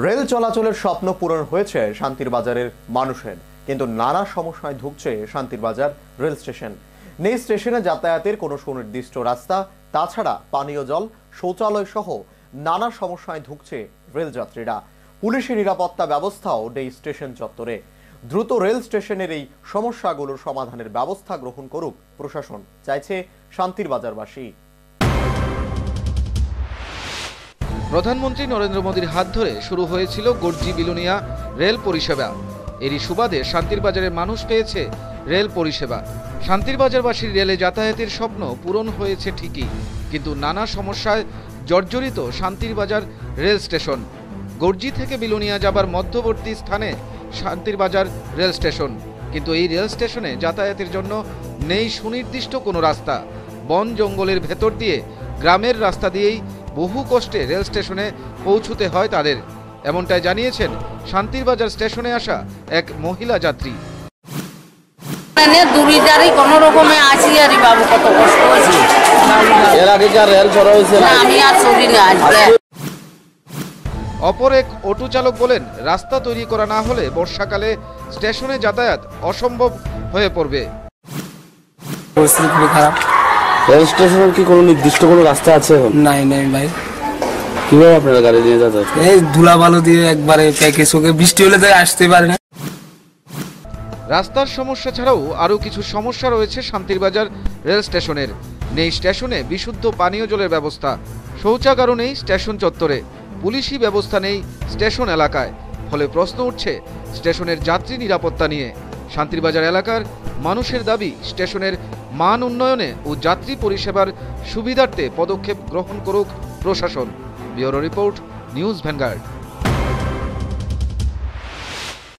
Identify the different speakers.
Speaker 1: Rail চলাচলের স্বপ্ন পূরণ হয়েছে শান্তির বাজারের মানুষের, কিন্তু নানা সমস্যায় ভুগছে শান্তির বাজার রেল স্টেশন। নেই স্টেশনে যাতায়াতের কোনো সুনির্দিষ্ট রাস্তা, তাছাড়া পানীয় জল, শৌচালয় সহ নানা সমস্যায় ভুগছে রেল যাত্রীরা। পুলিশি নিরাপত্তা ব্যবস্থাও নেই স্টেশন চত্বরে। দ্রুত রেল স্টেশনের এই সমস্যাগুলোর সমাধানের ব্যবস্থা গ্রহণ করুক প্রশাসন, চাইছে শান্তির বাজারবাসী।
Speaker 2: প্রধানমন্ত্রী নরেন্দ্র মোদীর হাত ধরে শুরু হয়েছিল গর্জি বিলোনিয়া রেল পরিষেবা। এরই সুবাদে শান্তির বাজারের মানুষ পেয়েছে রেল পরিষেবা। শান্তির বাজারবাসীর রেলে যাতায়াতের স্বপ্ন পূরণ হয়েছে ঠিকই, কিন্তু নানা সমস্যায় জর্জরিত শান্তির বাজার রেল স্টেশন। গর্জি থেকে বিলোনিয়া যাবার মধ্যবর্তী স্থানে শান্তির বাজার রেল স্টেশন, কিন্তু এই রেল স্টেশনে যাতায়াতের জন্য নেই সুনির্দিষ্ট কোনো রাস্তা। বন জঙ্গলের ভেতর দিয়ে গ্রামের রাস্তা দিয়েই বহু কষ্টে রেল স্টেশনে পৌঁছতে হয় তাদের, এমনটাই জানিয়েছেন শান্তির বাজার স্টেশনে আসা এক মহিলা যাত্রী।
Speaker 3: কোনো রকমে আছি আর বাবু, কত কষ্ট হয়েছে।
Speaker 4: এর আগে কি রেল চড়া হয়েছে?
Speaker 3: আমি আর চড়ি না।
Speaker 2: অপর এক অটো চালক বলেন, রাস্তা তৈরি করা না হলে বর্ষাকালে স্টেশনে যাতায়াত অসম্ভব হয়ে পড়বে।
Speaker 4: পরিস্থিতি খুবই খারাপ। রেল স্টেশনের কি কোনো নির্দিষ্ট কোনো রাস্তা আছে?
Speaker 5: নাই নাই ভাই।
Speaker 4: কিভাবে আপনারা গাড়ি নিয়ে যাতায়াত?
Speaker 5: এই ধুলা বালু দিয়ে একবারে প্যাকেজ ওকে, বৃষ্টি হলে তো আসতে পারে না।
Speaker 2: রাস্তার সমস্যা ছাড়াও আরও কিছু সমস্যা রয়েছে শান্তির বাজার রেল স্টেশনের। নেই স্টেশনে বিশুদ্ধ পানীয় জলের ব্যবস্থা, শৌচাগারও নেই স্টেশন চত্বরে, পুলিশি ব্যবস্থা নেই স্টেশন এলাকায়। ফলে প্রশ্ন উঠছে স্টেশনের যাত্রী নিরাপত্তা নিয়ে। শান্তির বাজার এলাকার মানুষের দাবি, স্টেশনের মান উন্নয়নে ও যাত্রী পরিষেবার সুবিধার্থে পদক্ষেপ গ্রহণ করুক প্রশাসন। Bureau report, news vanguard.